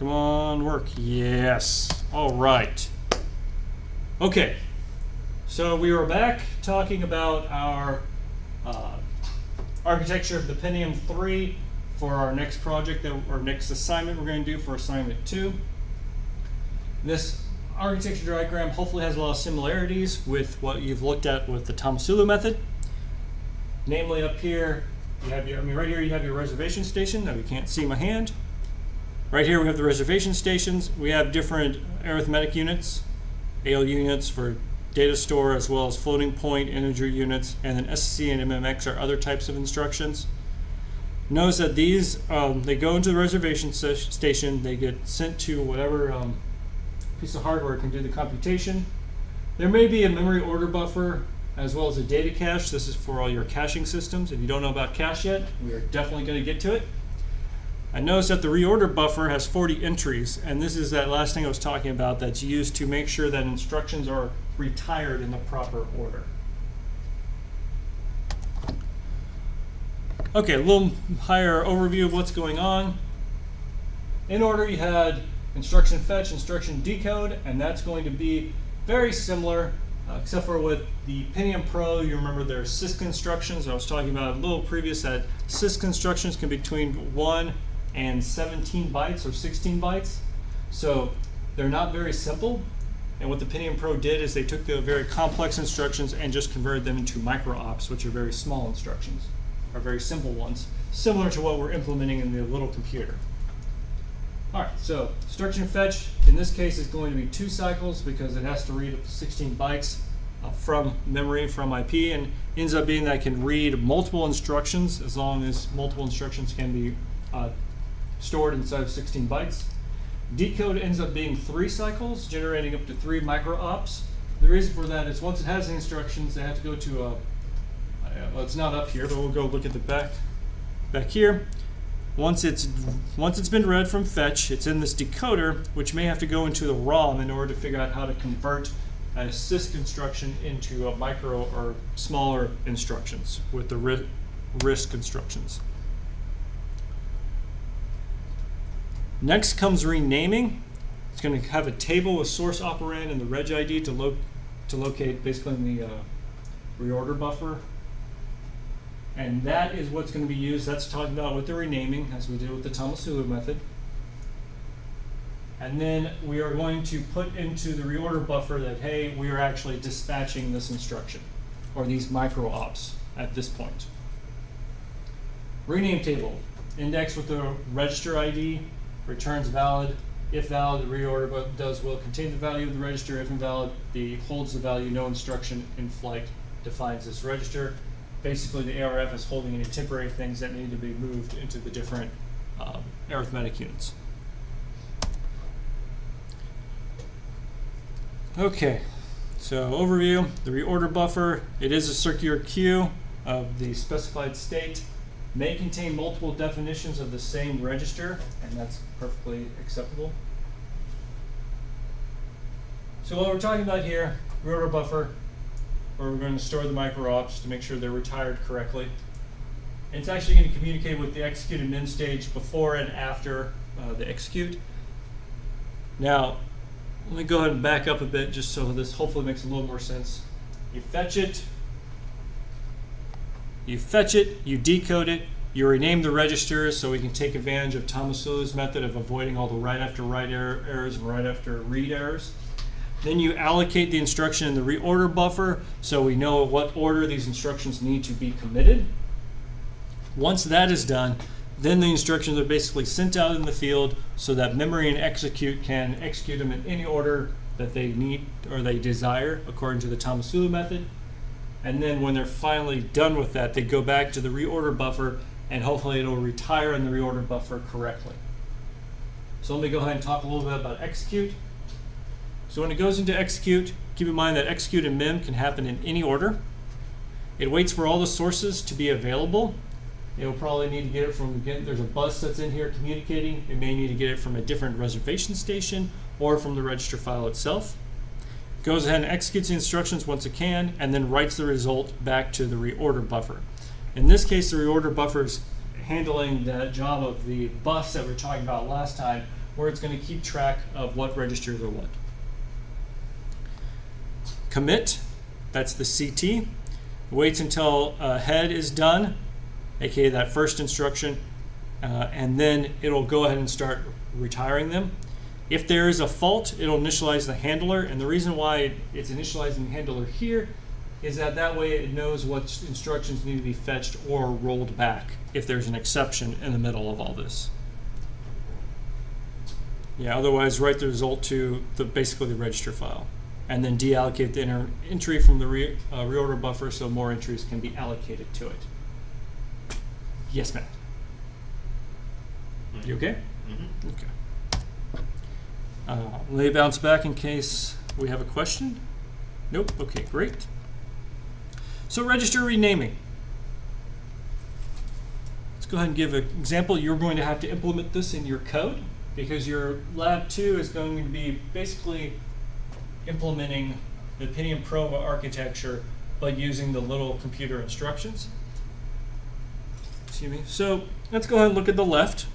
Come on, work. Yes. All right. Okay. So we are back talking about our architecture of the Pentium 3 for our next project, or next assignment we're going to do for assignment 2. This architecture diagram hopefully has a lot of similarities with what you've looked at with the Tomasulu method. Namely, up here, you have your, right here you have your reservation station. Now you can't see my hand. Right here we have the reservation stations. We have different arithmetic units, AL units for data store, as well as floating point integer units, and then SC and MMX are other types of instructions. Notice that these, they go into the reservation station, they get sent to whatever piece of hardware can do the computation. There may be a memory order buffer as well as a data cache. This is for all your caching systems. If you don't know about cache yet, we are definitely going to get to it. I noticed that the reorder buffer has 40 entries, and this is that last thing I was talking about that's used to make sure that instructions are retired in the proper order. Okay, a little higher overview of what's going on. In order, you had instruction fetch, instruction decode, and that's going to be very similar, except for with the Pentium Pro, you remember there are CISC instructions. I was talking about a little previous that CISC instructions can be between 1 and 17 bytes or 16 bytes. So they're not very simple. And what the Pentium Pro did is they took the very complex instructions and just converted them into micro-ops, which are very small instructions, or very simple ones, similar to what we're implementing in the little computer. All right, so instruction fetch in this case is going to be 2 cycles because it has to read up to 16 bytes from memory, from IP, and ends up being that it can read multiple instructions as long as multiple instructions can be stored inside of 16 bytes. Decode ends up being 3 cycles, generating up to 3 micro-ops. The reason for that is once it has the instructions, they have to go to a, well, it's not up here, but we'll go look at the back here. Once it's been read from fetch, it's in this decoder, which may have to go into the ROM in order to figure out how to convert a CISC instruction into a micro or smaller instructions with the RISC instructions. Next comes renaming. It's going to have a table with source operand and the reg ID to locate basically in the reorder buffer. And that is what's going to be used. That's talking about with the renaming, as we did with the Tomasulu method. And then we are going to put into the reorder buffer that, hey, we are actually dispatching this instruction, or these micro-ops at this point. Rename table, index with the register ID, returns valid. If valid, the reorder will contain the value of the register. If invalid, the holds the value. No instruction in flight defines this register. Basically, the ARF is holding any temporary things that need to be moved into the different arithmetic units. Okay, so overview, the reorder buffer, it is a circular queue of the specified state, may contain multiple definitions of the same register, and that's perfectly acceptable. So what we're talking about here, reorder buffer, where we're going to store the micro-ops to make sure they're retired correctly. And it's actually going to communicate with the execute and min stage before and after the execute. Now, let me go ahead and back up a bit just so this hopefully makes a little more sense. You fetch it, you decode it, you rename the registers so we can take advantage of Tomasulu's method of avoiding all the write after write errors and write after read errors. Then you allocate the instruction in the reorder buffer so we know what order these instructions need to be committed. Once that is done, then the instructions are basically sent out in the field so that memory and execute can execute them in any order that they need or they desire according to the Tomasulu method. And then when they're finally done with that, they go back to the reorder buffer and hopefully it'll retire in the reorder buffer correctly. So let me go ahead and talk a little bit about execute. So when it goes into execute, keep in mind that execute and mem can happen in any order. It waits for all the sources to be available. It'll probably need to get it from, again, there's a bus that's in here communicating. It may need to get it from a different reservation station or from the register file itself. Goes ahead and executes the instructions once it can, and then writes the result back to the reorder buffer. In this case, the reorder buffer is handling the job of the bus that we were talking about last time, where it's going to keep track of what registers are what. Commit, that's the CT. Waits until head is done, aka that first instruction, and then it'll go ahead and start retiring them. If there is a fault, it'll initialize the handler, and the reason why it's initializing the handler here is that way it knows what instructions need to be fetched or rolled back if there's an exception in the middle of all this. Yeah, otherwise write the result to basically the register file, and then deallocate the entry from the reorder buffer so more entries can be allocated to it. Yes, Matt? You okay? Mm-hmm. Okay. Lay bounce back in case we have a question. Nope. Okay, great. So register renaming. Let's go ahead and give an example. You're going to have to implement this in your code because your lab 2 is going to be basically implementing the Pentium Pro Architecture but using the little computer instructions. Excuse me. So let's go ahead and look at the left.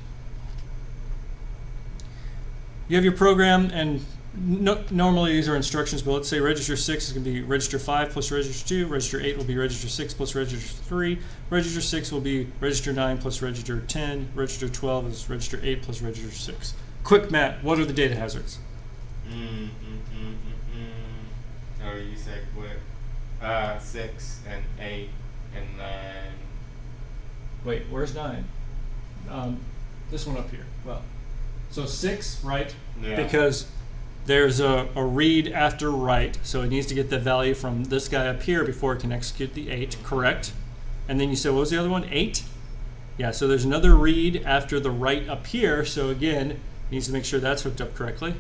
You have your program, and normally these are instructions, but let's say register 6 is going to be register 5 plus register 2, register 8 will be register 6 plus register 3, register 6 will be register 9 plus register 10, register 12 is register 8 plus register 6. Quick, Matt, what are the data hazards? Oh, you said what? 6 and 8 and 9. Wait, where's 9? This one up here. Well, so 6, right? Yeah. Because there's a read after write, so it needs to get the value from this guy up here before it can execute the 8, correct? And then you said, what was the other one, 8? Yeah, so there's another read after the write up here, so again, it needs to make sure that's hooked up correctly.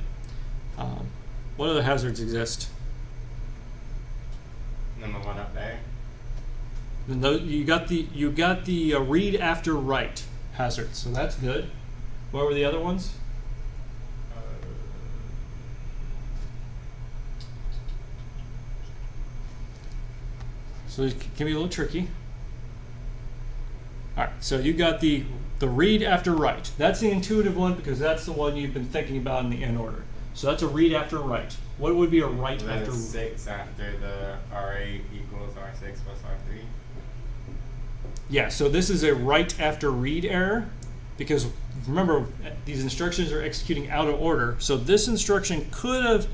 What other hazards exist? Number 1 up there. And you got the read after write hazard, so that's good. What were the other ones? So it can be a little tricky. All right, so you got the read after write. That's the intuitive one because that's the one you've been thinking about in the in order. So that's a read after write. What would be a write after? 6 after the R8 equals R6 plus R3. Yeah, so this is a write after read error because remember these instructions are executing out of order. So this instruction could have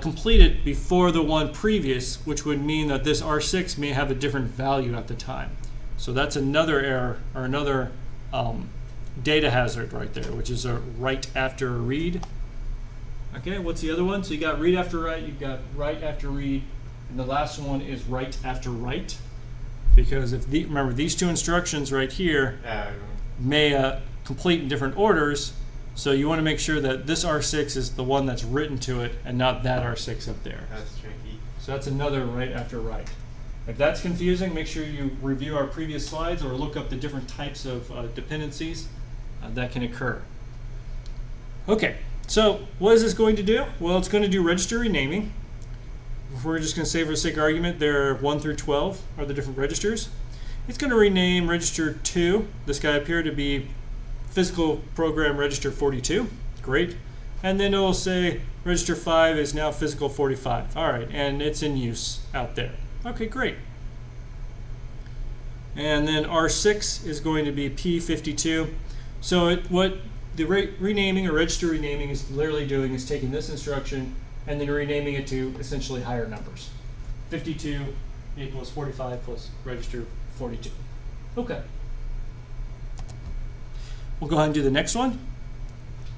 completed before the one previous, which would mean that this R6 may have a different value at the time. So that's another error or another data hazard right there, which is a write after a read. Okay, what's the other one? So you got read after write, you've got write after read, and the last one is write after write. Because if remember these two instructions right here may complete in different orders, so you want to make sure that this R6 is the one that's written to it and not that R6 up there. That's tricky. So that's another write after write. If that's confusing, make sure you review our previous slides or look up the different types of dependencies that can occur. Okay, so what is this going to do? Well, it's going to do register renaming. We're just going to say for the sake of argument, there are 1 through 12 are the different registers. It's going to rename register 2, this guy up here, to be physical program register 42. Great. And then it'll say register 5 is now physical 45. All right, and it's in use out there. Okay, great. And then R6 is going to be P52. So what the renaming or register renaming is literally doing is taking this instruction and then renaming it to essentially higher numbers. 52 equals 45 plus register 42. Okay. We'll go ahead and do the next one.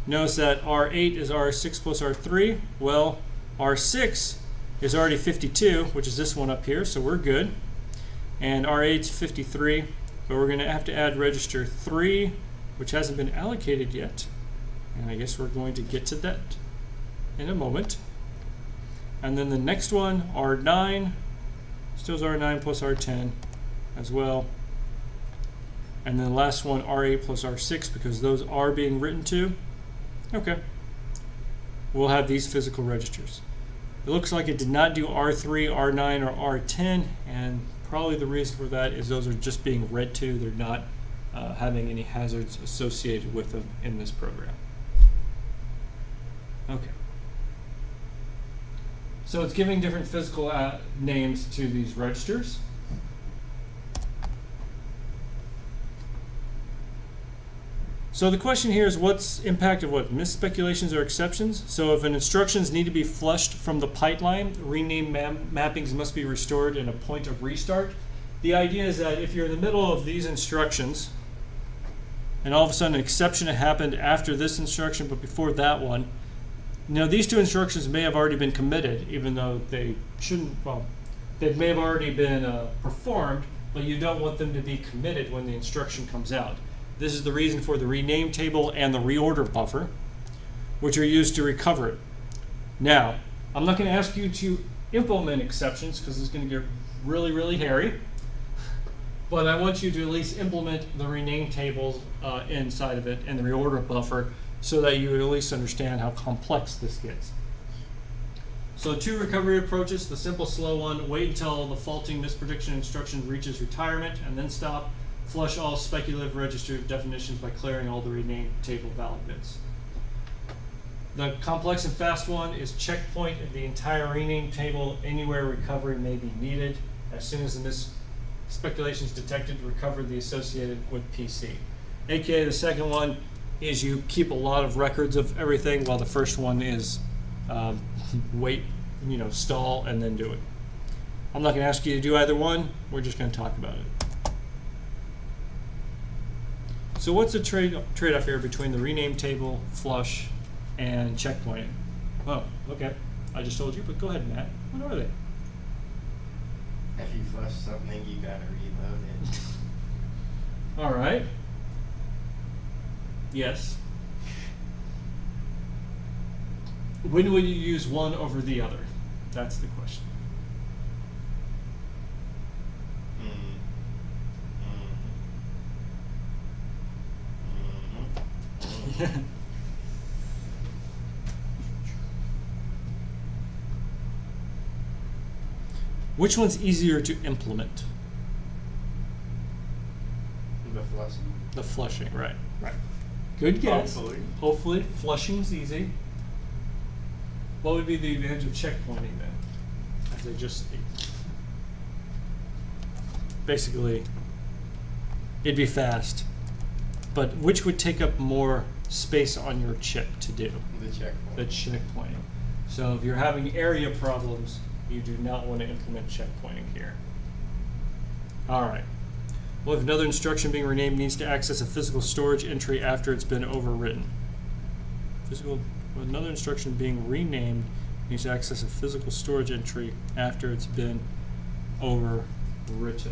Notice that R8 is R6 plus R3. Well, R6 is already 52, which is this one up here, so we're good. And R8 is 53, but we're going to have to add register 3, which hasn't been allocated yet. And I guess we're going to get to that in a moment. And then the next one, R9, still is R9 plus R10 as well. And then the last one, R8 plus R6, because those are being written to. Okay. We'll have these physical registers. It looks like it did not do R3, R9, or R10, and probably the reason for that is those are just being read to. They're not having any hazards associated with them in this program. Okay. So it's giving different physical names to these registers. So the question here is what's impact of what? Misspeculations or exceptions? So if an instructions need to be flushed from the pipeline, rename mappings must be restored in a point of restart. The idea is that if you're in the middle of these instructions, and all of a sudden an exception happened after this instruction but before that one, these two instructions may have already been committed, even though they shouldn't, well, they may have already been performed, but you don't want them to be committed when the instruction comes out. This is the reason for the rename table and the reorder buffer, which are used to recover it. Now, I'm not going to ask you to implement exceptions because it's going to get really, really hairy. But I want you to at least implement the rename tables inside of it and the reorder buffer so that you at least understand how complex this gets. So 2 recovery approaches. The simple, slow one, wait until the faulting misprediction instruction reaches retirement and then stop. Flush all speculative register definitions by clearing all the rename table valid bits. The complex and fast one is checkpoint the entire rename table anywhere recovery may be needed. As soon as the misspeculations detected, recover the associated with PC. AKA the second one is you keep a lot of records of everything, while the first one is wait, stall, and then do it. I'm not going to ask you to do either one. We're just going to talk about it. So what's the trade-off here between the rename table, flush, and checkpointing? Oh, okay. I just told you, but go ahead, Matt. What are they? If you flush something, you gotta reload it. All right. Yes. When will you use one over the other? That's the question. Which one's easier to implement? The flushing. The flushing, right. Good guess. Hopefully, flushing's easy. What would be the advantage of checkpointing then? As I just stated. Basically, it'd be fast. But which would take up more space on your chip to do? The checkpoint. The checkpointing. So if you're having area problems, you do not want to implement checkpointing here. All right. Well, if another instruction being renamed needs to access a physical storage entry after it's been overwritten. Another instruction being renamed needs to access a physical storage entry after it's been overwritten.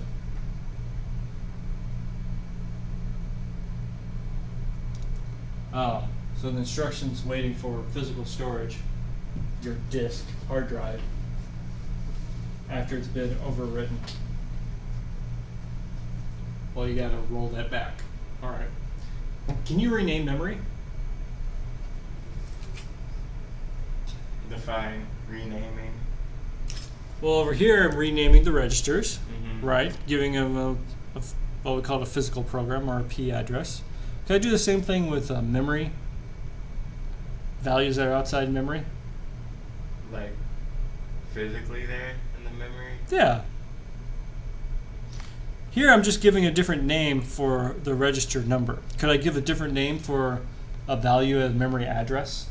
Oh, so the instruction's waiting for physical storage, your disk, hard drive, after it's been overwritten. Well, you gotta roll that back. All right. Can you rename memory? Define renaming. Well, over here, I'm renaming the registers, Mm-hmm. right? Giving them what we call a physical program or a P address. Can I do the same thing with memory? Values that are outside memory? Like physically there in the memory? Yeah. Here I'm just giving a different name for the register number. Could I give a different name for a value as memory address?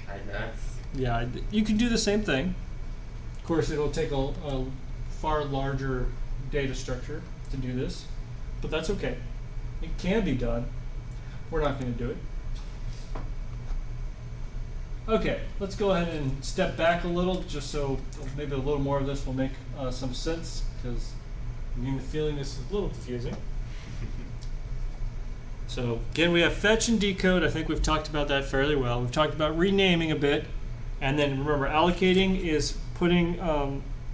I guess. Yeah, you can do the same thing. Of course, it'll take a far larger data structure to do this, but that's okay. It can be done. We're not going to do it. Okay, let's go ahead and step back a little, just so maybe a little more of this will make some sense, because I'm getting the feeling this is a little confusing. So again, we have fetch and decode. I think we've talked about that fairly well. We've talked about renaming a bit, and then remember, allocating is putting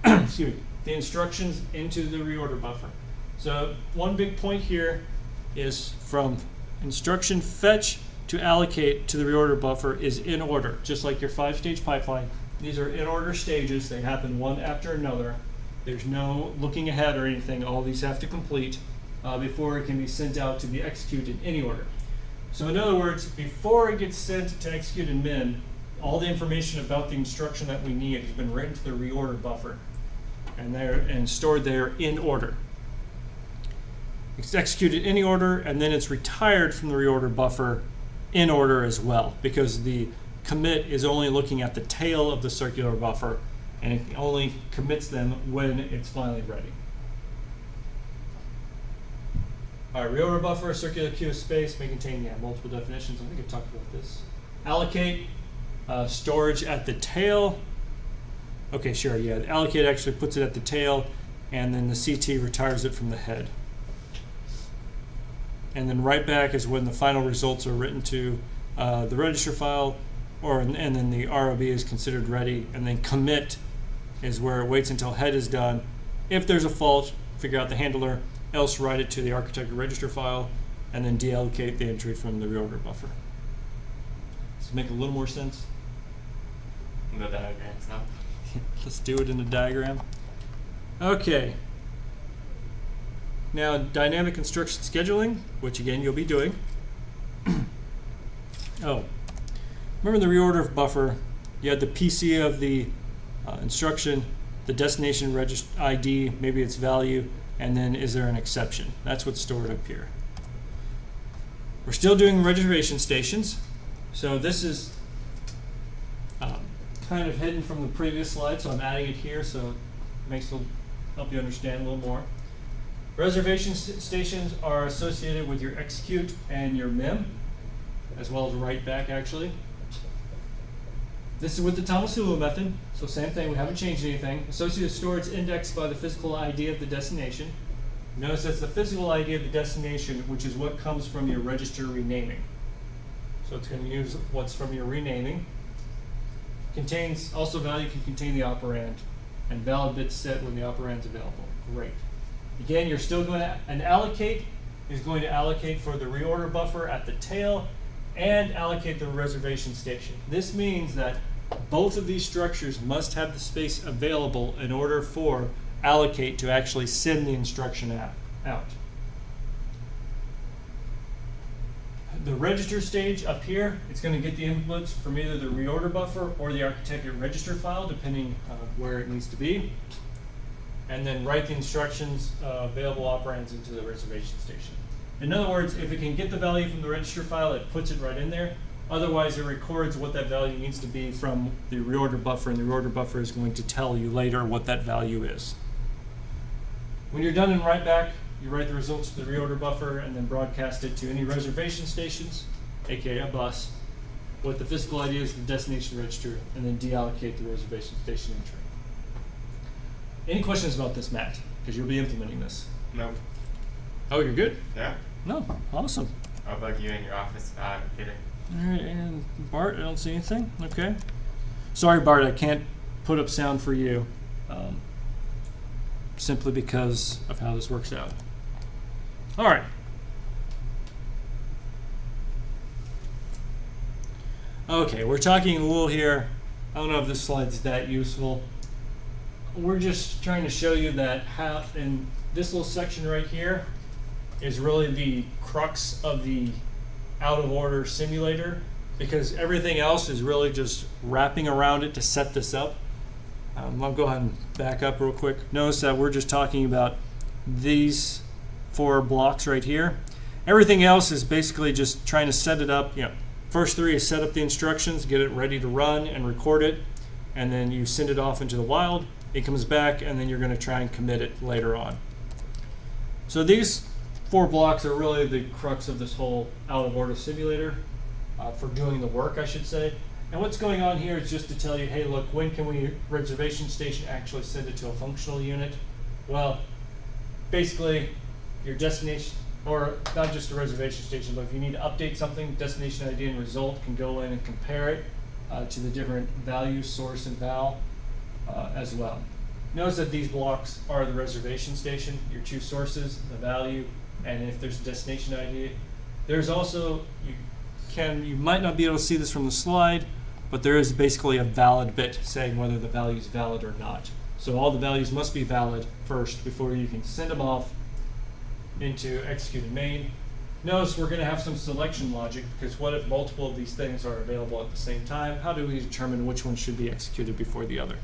excuse me, the instructions into the reorder buffer. So one big point here is from instruction fetch to allocate to the reorder buffer is in order, just like your 5-stage pipeline. These are in order stages. They happen one after another. There's no looking ahead or anything. All these have to complete before it can be sent out to be executed in any order. So in other words, before it gets sent to execute in min, all the information about the instruction that we need has been written to the reorder buffer, and stored there in order. It's executed in order, and then it's retired from the reorder buffer in order as well, because the commit is only looking at the tail of the circular buffer, and it only commits them when it's finally ready. All right, reorder buffer, a circular queue of space may contain multiple definitions. I think I talked about this. Allocate, storage at the tail. Okay, sure, yeah. The allocate actually puts it at the tail, and then the CT retires it from the head. And then write back is when the final results are written to the register file, and then the ROB is considered ready, and then commit is where it waits until head is done. If there's a fault, figure out the handler, else write it to the architecture register file, and then deallocate the entry from the reorder buffer. Does it make a little more sense? The diagram stuff. Let's do it in a diagram. Okay. Now, dynamic instruction scheduling, which again you'll be doing. Oh, remember the reorder buffer? You had the PC of the instruction, the destination ID, maybe its value, and then is there an exception? That's what's stored up here. We're still doing reservation stations. So this is kind of hidden from the previous slide, so I'm adding it here so it will help you understand a little more. Reservation stations are associated with your execute and your mem, as well as write back actually. This is with the Tomasulo method, so same thing, we haven't changed anything. Associated storage indexed by the physical ID of the destination. Notice that's the physical ID of the destination, which is what comes from your register renaming. So it's going to use what's from your renaming. Contains, also value can contain the operand, and valid bits set when the operand's available. Great. Again, you're still going to, an allocate is going to allocate for the reorder buffer at the tail and allocate the reservation station. This means that both of these structures must have the space available in order for allocate to actually send the instruction out. The register stage up here, it's going to get the inputs from either the reorder buffer or the architecture register file, depending on where it needs to be. And then write the instructions, available operands into the reservation station. In other words, if it can get the value from the register file, it puts it right in there. Otherwise, it records what that value needs to be from the reorder buffer, and the reorder buffer is going to tell you later what that value is. When you're done in write back, you write the results to the reorder buffer and then broadcast it to any reservation stations, aka a bus, with the physical IDs of the destination register, and then deallocate the reservation station entry. Any questions about this, Matt? Because you'll be implementing this. No. Oh, you're good? Yeah. No, awesome. I'll bug you in your office, Peter. All right, and Bart, I don't see anything. Okay. Sorry, Bart, I can't put up sound for you, simply because of how this works out. All right. Okay, we're talking a little here. I don't know if this slide's that useful. We're just trying to show you that how, in this little section right here, is really the crux of the out of order simulator, because everything else is really just wrapping around it to set this up. I'll go ahead and back up real quick. Notice that we're just talking about these 4 blocks right here. Everything else is basically just trying to set it up. You know, first 3 is set up the instructions, get it ready to run and record it, and then you send it off into the wild. It comes back, and then you're going to try and commit it later on. So these 4 blocks are really the crux of this whole out of order simulator, for doing the work, I should say. And what's going on here is just to tell you, hey, look, when can we reservation station actually send it to a functional unit? Well, basically, your destination, or not just a reservation station, but if you need to update something, destination ID and result can go in and compare it to the different values, source and val, as well. Notice that these blocks are the reservation station, your 2 sources, the value, and if there's a destination ID. There's also, you might not be able to see this from the slide, but there is basically a valid bit saying whether the value is valid or not. So all the values must be valid first before you can send them off into execute and main. Notice we're going to have some selection logic, because what if multiple of these things are available at the same time? How do we determine which one should be executed before the other?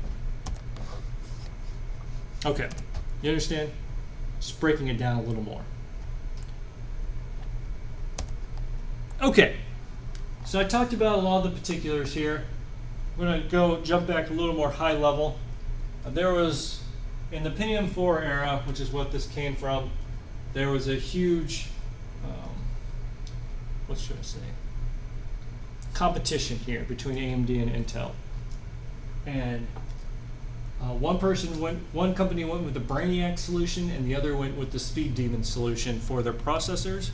Okay, you understand? Just breaking it down a little more. Okay, so I talked about a lot of the particulars here. I'm going to jump back a little more high level. There was, in the Pentium 4 era, which is what this came from, there was a huge, what should I say, competition here between AMD and Intel. And one company went with the Brainiac solution, and the other went with the Speed Demon solution for their processors.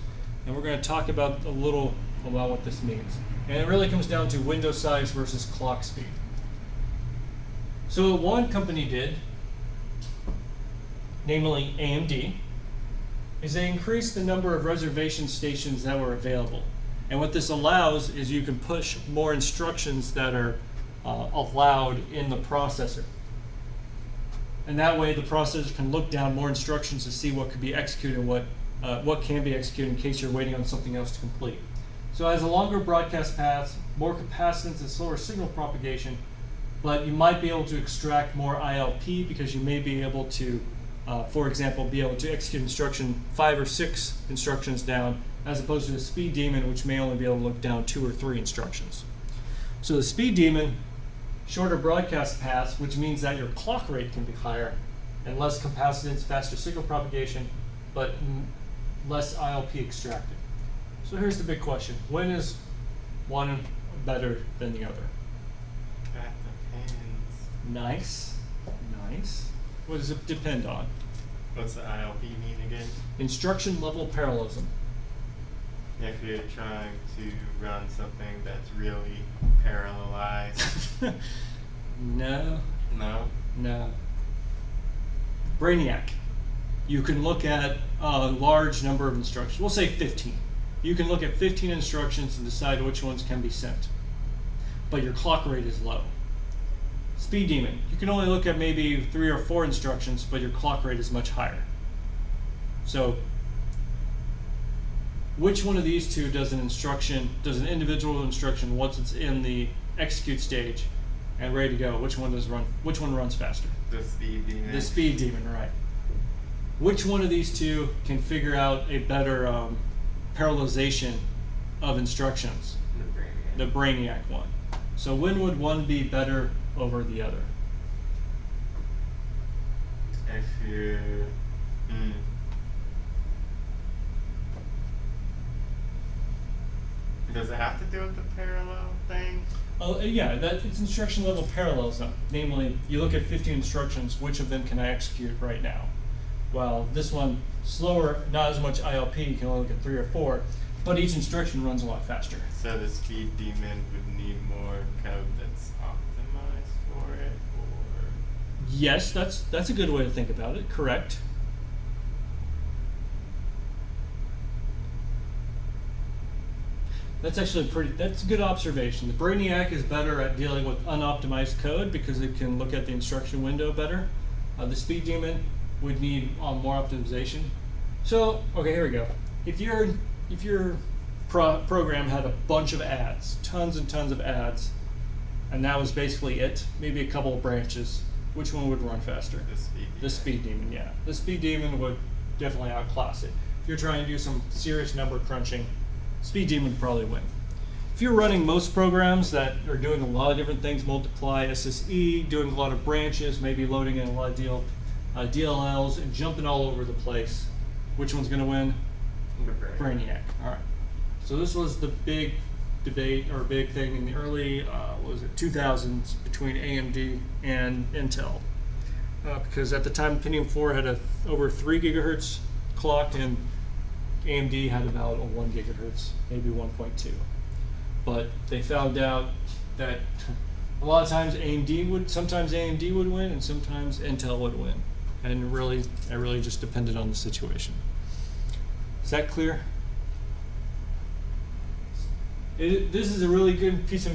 And we're going to talk about a little about what this means. And it really comes down to window size versus clock speed. So what one company did, namely AMD, is they increased the number of reservation stations that were available. And what this allows is you can push more instructions that are allowed in the processor. And that way the processor can look down more instructions to see what could be executed and what can be executed in case you're waiting on something else to complete. So it has a longer broadcast path, more capacitance and slower signal propagation, but you might be able to extract more ILP because you may be able to, for example, be able to execute instruction 5 or 6 instructions down, as opposed to the Speed Demon, which may only be able to look down 2 or 3 instructions. So the Speed Demon, shorter broadcast paths, which means that your clock rate can be higher, and less capacitance, faster signal propagation, but less ILP extracted. So here's the big question. When is one better than the other? That depends. Nice. Nice. What does it depend on? What's the ILP mean again? Instruction level parallelism. If you're trying to run something that's really parallelized. No. No? No. Brainiac. You can look at a large number of instructions. We'll say 15. You can look at 15 instructions and decide which ones can be sent. But your clock rate is low. Speed Demon. You can only look at maybe 3 or 4 instructions, but your clock rate is much higher. So which one of these two does an individual instruction once it's in the execute stage and ready to go? Which one runs faster? The Speed Demon. The Speed Demon, right. Which one of these two can figure out a better parallelization of instructions? The Brainiac. The Brainiac one. So when would one be better over the other? If you're... Does it have to do with the parallel thing? Oh, yeah, it's instruction level parallelism. Namely, you look at 15 instructions, which of them can I execute right now? Well, this one, slower, not as much ILP, you can only look at 3 or 4, but each instruction runs a lot faster. So the Speed Demon would need more code that's optimized for it, or? Yes, that's a good way to think about it, correct. That's actually that's a good observation. The Brainiac is better at dealing with unoptimized code because it can look at the instruction window better. The Speed Demon would need more optimization. So, okay, here we go. If your program had a bunch of ads, tons and tons of ads, and that was basically it, maybe a couple of branches, which one would run faster? The Speed Demon. The Speed Demon, yeah. The Speed Demon would definitely outclass it. If you're trying to do some serious number crunching, Speed Demon would probably win. If you're running most programs that are doing a lot of different things, multiply, SSE, doing a lot of branches, maybe loading in a lot of DLLs, and jumping all over the place, which one's going to win? The Brainiac. All right. So this was the big debate or big thing in the early 2000s between AMD and Intel, because at the time Pentium 4 had over 3 gigahertz clock, and AMD had about a 1 gigahertz, maybe 1.2. But they found out that a lot of times sometimes AMD would win, and sometimes Intel would win, and it really just depended on the situation. Is that clear? This is a really good piece of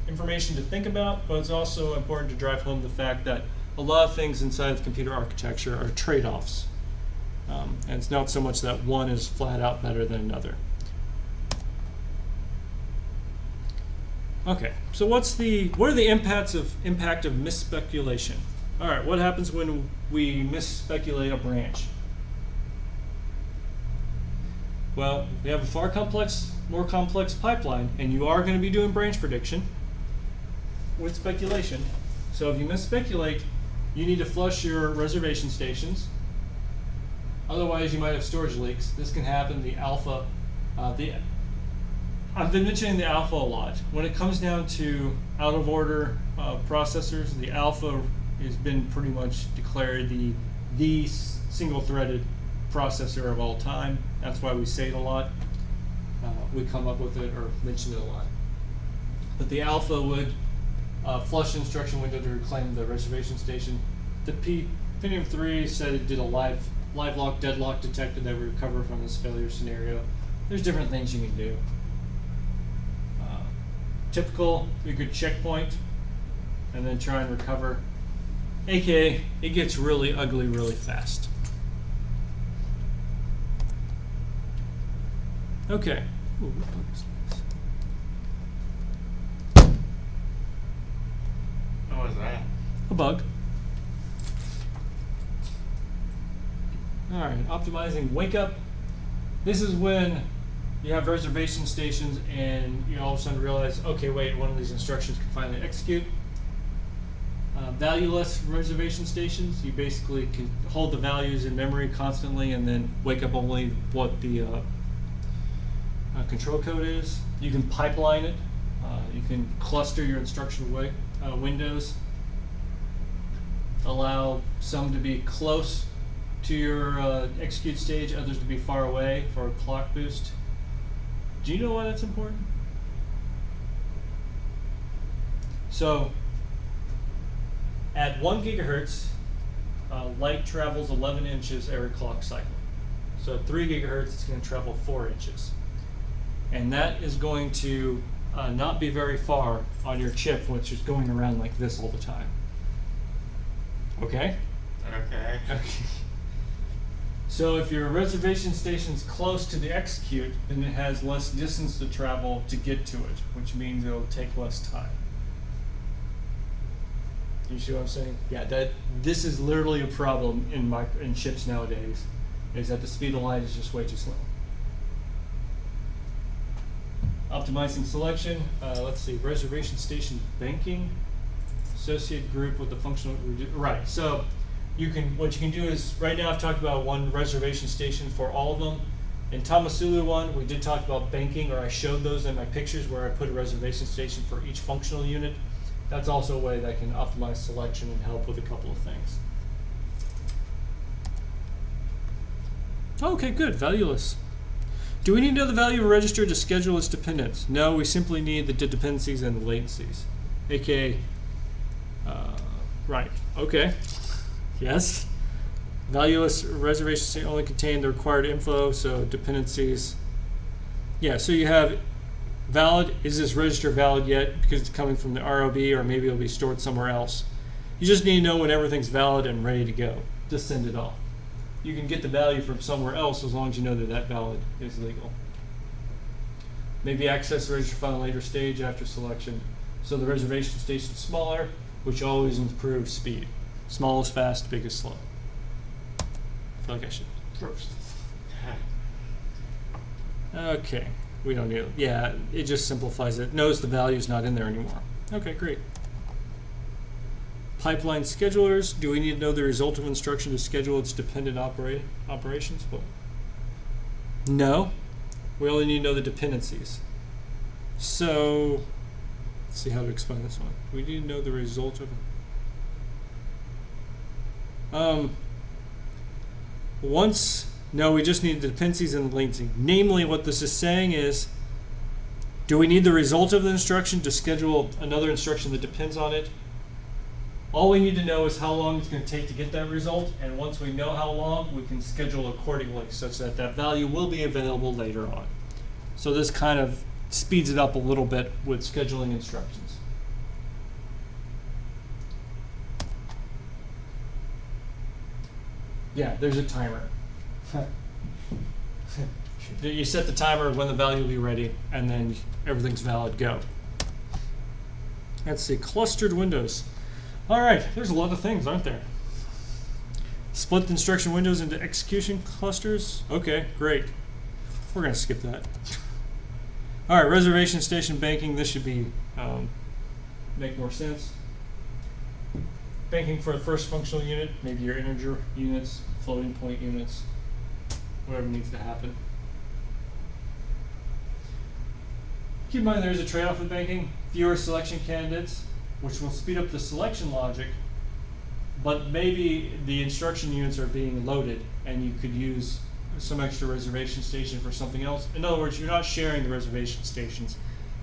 information to think about, but it's also important to drive home the fact that a lot of things inside of computer architecture are trade-offs. And it's not so much that one is flat out better than another. Okay, so what are the impact of misspeculation? All right, what happens when we misspeculate a branch? Well, we have a more complex pipeline, and you are going to be doing branch prediction with speculation. So if you misspeculate, you need to flush your reservation stations. Otherwise, you might have storage leaks. This can happen. The alpha, I've been mentioning the alpha a lot. When it comes down to out of order processors, the alpha has been pretty much declared the single threaded processor of all time. That's why we say it a lot. We come up with it or mention it a lot. But the alpha would flush the instruction window to reclaim the reservation station. The Pentium 3 said it did a live lock, deadlock detected that would recover from this failure scenario. There's different things you can do. Typical, you could checkpoint and then try and recover. AKA, it gets really ugly really fast. Okay. Ooh, what bug is this? What was that? A bug. All right, optimizing wake up. This is when you have reservation stations and you all of a sudden realize, okay, wait, one of these instructions can finally execute. Valueless reservation stations, you basically can hold the values in memory constantly and then wake up only what the control code is. You can pipeline it. You can cluster your instruction windows. Allow some to be close to your execute stage, others to be far away for a clock boost. Do you know why that's important? So, at 1 gigahertz, light travels 11 inches every clock cycle. So at 3 gigahertz, it's going to travel 4 inches. And that is going to not be very far on your chip, which is going around like this all the time. Okay? Okay. So if your reservation station's close to the execute, then it has less distance to travel to get to it, which means it'll take less time. You see what I'm saying? Yeah, this is literally a problem in chips nowadays, is that the speed of light is just way too slow. Optimizing selection, let's see, reservation station banking, associate group with the functional, right, so what you can do is, right now I've talked about one reservation station for all of them. In Tomasulu one, we did talk about banking, or I showed those in my pictures where I put a reservation station for each functional unit. That's also a way that can optimize selection and help with a couple of things. Okay, good, valueless. Do we need to know the value of a register to schedule its dependence? No, we simply need the dependencies and the latencies. AKA, right, okay. Yes. Valueless reservations only contain the required info, so dependencies. Yeah, so you have valid, is this register valid yet? Because it's coming from the ROB, or maybe it'll be stored somewhere else. You just need to know when everything's valid and ready to go. Just send it off. You can get the value from somewhere else as long as you know that that valid is legal. Maybe access the register file later stage after selection. So the reservation station is smaller, which always improves speed. Small is fast, big is slow. I feel like I should first. Okay, we don't need it. Yeah, it just simplifies it. Knows the value is not in there anymore. Okay, great. Pipeline schedulers. Do we need to know the result of instruction to schedule its dependent operations? Well, no. We only need to know the dependencies. So, let's see how to explain this one. We need to know the result of no, we just need the dependencies and the latency. Namely, what this is saying is, do we need the result of the instruction to schedule another instruction that depends on it? All we need to know is how long it's going to take to get that result, and once we know how long, we can schedule accordingly such that that value will be available later on. So this kind of speeds it up a little bit with scheduling instructions. Yeah, there's a timer. You set the timer when the value will be ready, and then everything's valid, go. Let's see, clustered windows. All right, there's a lot of things, aren't there? Split the instruction windows into execution clusters. Okay, great. We're gonna skip that. All right, reservation station banking. This should be make more sense. Banking for the first functional unit, maybe your integer units, floating point units, whatever needs to happen. Keep in mind there is a trade-off with banking. Fewer selection candidates, which will speed up the selection logic, but maybe the instruction units are being loaded and you could use some extra reservation station for something else. In other words, you're not sharing the reservation stations.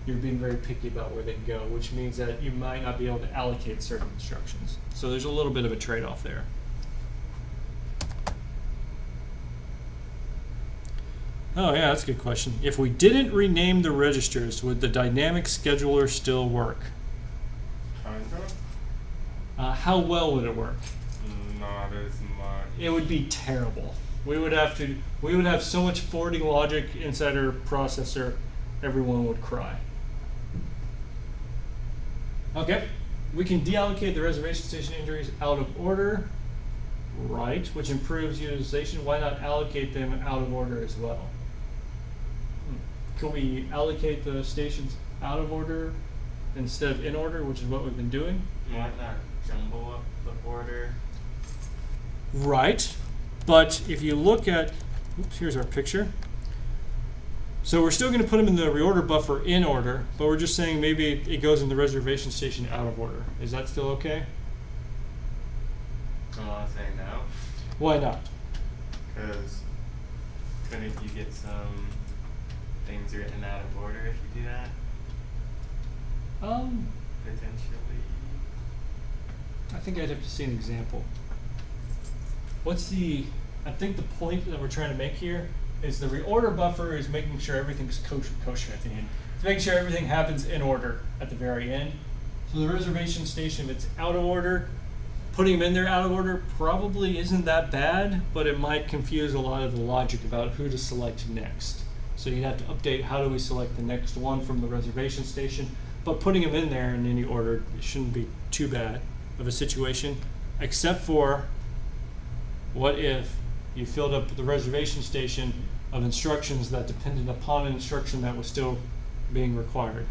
You're being very picky about where they go, which means that you might not be able to allocate certain instructions. So there's a little bit of a trade-off there. Oh yeah, that's a good question. If we didn't rename the registers, would the dynamic scheduler still work? How well would it work? Not as much. It would be terrible. We would have so much forwarding logic inside our processor, everyone would cry. Okay, we can deallocate the reservation station entries out of order, right, which improves utilization. Why not allocate them out of order as well? Can we allocate the stations out of order instead of in order, which is what we've been doing? Why not jumble up the order? Right, but if you look at, oops, here's our picture. So we're still going to put them in the reorder buffer in order, but we're just saying maybe it goes in the reservation station out of order. Is that still okay? I want to say no. Why not? Because couldn't you get some things written out of order if you do that? Potentially. I think I'd have to see an example. I think the point that we're trying to make here is the reorder buffer is making sure everything's kosher at the end. It's making sure everything happens in order at the very end. So the reservation station, if it's out of order, putting them in there out of order probably isn't that bad, but it might confuse a lot of the logic about who to select next. So you'd have to update how do we select the next one from the reservation station, but putting them in there in any order, it shouldn't be too bad of a situation, except for what if you filled up the reservation station of instructions that depended upon an instruction that was still being required.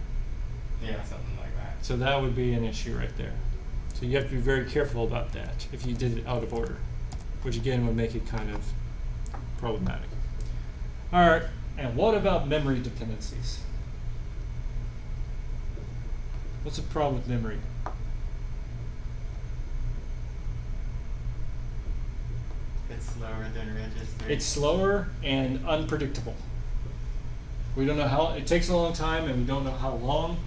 Yeah, something like that. So that would be an issue right there. So you have to be very careful about that if you did it out of order, which again would make it kind of problematic. All right, and what about memory dependencies? What's the problem with memory? It's slower than register. It's slower and unpredictable. We don't know how, it takes a long time and we don't know how long.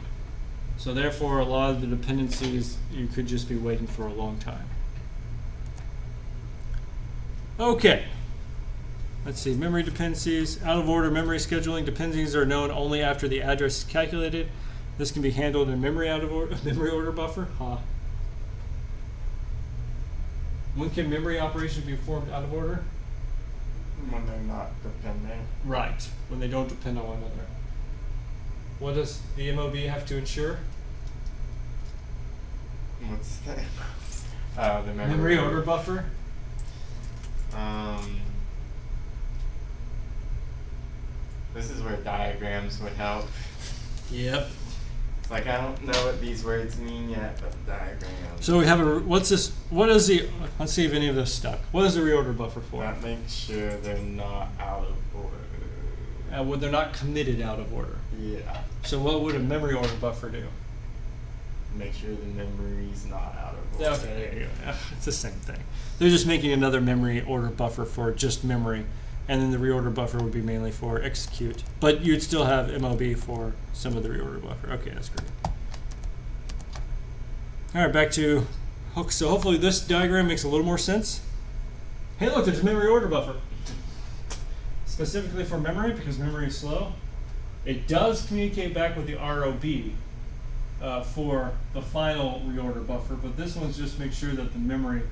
So therefore a lot of the dependencies you could just be waiting for a long time. Okay. Let's see, memory dependencies, out of order memory scheduling. Dependencies are known only after the address is calculated. This can be handled in memory order buffer. When can memory operations be performed out of order? When they're not depending. Right, when they don't depend on one another. What does the MOB have to ensure? What's that? The Memory order buffer? This is where diagrams would help. Yep. It's like I don't know what these words mean yet, but diagrams. So we have what's this, what is the, let's see if any of this stuck. What is the reorder buffer for? That makes sure they're not out of order. Well, they're not committed out of order. Yeah. So what would a memory order buffer do? Make sure the memory's not out of order. Okay, there you go. It's the same thing. They're just making another memory order buffer for just memory, and then the reorder buffer would be mainly for execute. But you'd still have MOB for some of the reorder buffer. Okay, that's great. All right, back to, so hopefully this diagram makes a little more sense. Hey, look, there's a memory order buffer. Specifically for memory, because memory is slow. It does communicate back with the ROB for the final reorder buffer, but this one's just make sure that the memory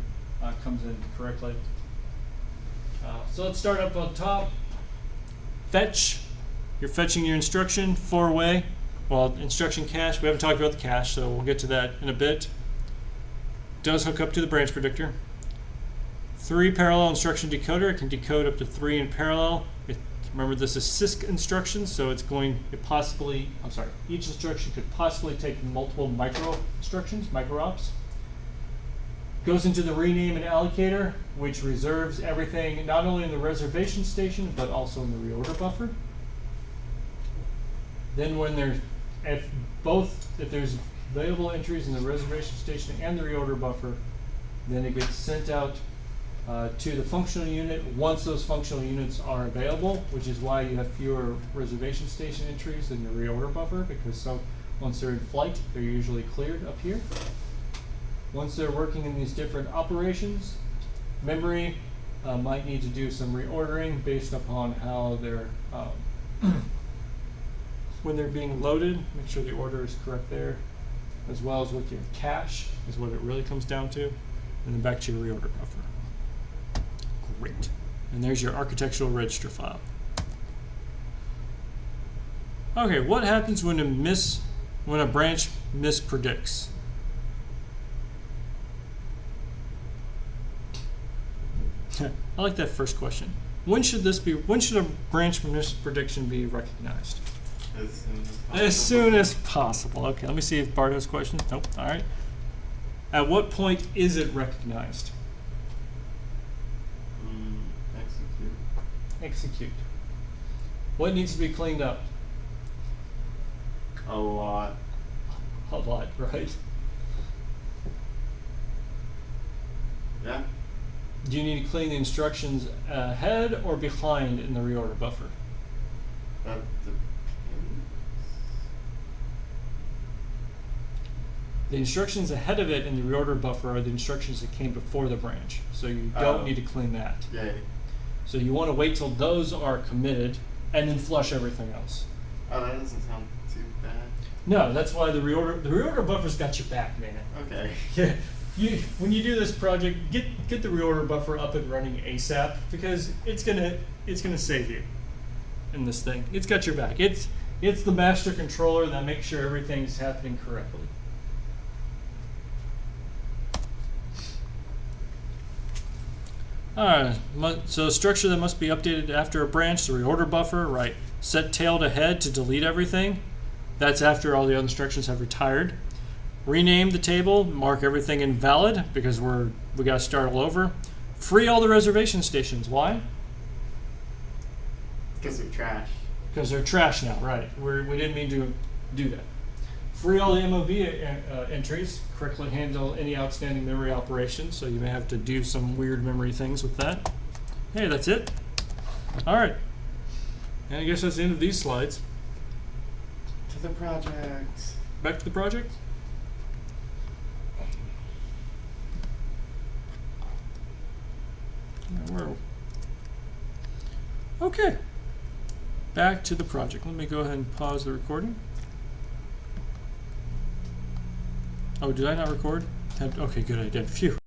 comes in correctly. So let's start up on top. Fetch. You're fetching your instruction 4-way. Well, instruction cache. We haven't talked about the cache, so we'll get to that in a bit. Does hook up to the branch predictor. 3 parallel instruction decoder. It can decode up to 3 in parallel. Remember, this is CISC instructions, so it's going to possibly, each instruction could possibly take multiple micro instructions, micro ops. Goes into the rename and allocator, which reserves everything not only in the reservation station, but also in the reorder buffer. Then when if there's available entries in the reservation station and the reorder buffer, then it gets sent out to the functional unit once those functional units are available, which is why you have fewer reservation station entries than your reorder buffer, because once they're in flight, they're usually cleared up here. Once they're working in these different operations, memory might need to do some reordering based upon how they're when they're being loaded. Make sure the order is correct there, as well as with your cache is what it really comes down to, and then back to your reorder buffer. Great. And there's your architectural register file. Okay, what happens when a branch mispredicts? I like that first question. When should a branch misprediction be recognized? As soon as possible. As soon as possible. Okay, let me see if Bart has questions. Nope. All right. At what point is it recognized? Execute. What needs to be cleaned up? A lot. A lot, right? Yeah. Do you need to clean the instructions ahead or behind in the reorder buffer? That depends. The instructions ahead of it in the reorder buffer are the instructions that came before the branch, so you don't need to clean that. Yeah. So you want to wait till those are committed and then flush everything else. Oh, that doesn't sound too bad. No, that's why the reorder buffer's got your back, man. Okay. Yeah, when you do this project, get the reorder buffer up and running ASAP, because it's gonna save you in this thing. It's got your back. It's the master controller that makes sure everything's happening correctly. Alright, so structure that must be updated after a branch, the reorder buffer, right. Set tail to head to delete everything. That's after all the other instructions have retired. Rename the table, mark everything invalid because we gotta start all over. Free all the reservation stations. Why? Because they're trash. Because they're trash now, right. We didn't mean to do that. Free all the MOV entries, correctly handle any outstanding memory operations, so you may have to do some weird memory things with that. Hey, that's it. All right. And I guess that's the end of these slides. To the project. Back to the project. Okay. Back to the project. Let me go ahead and pause the recording. Oh, did I not record? Okay, good, I did. Phew.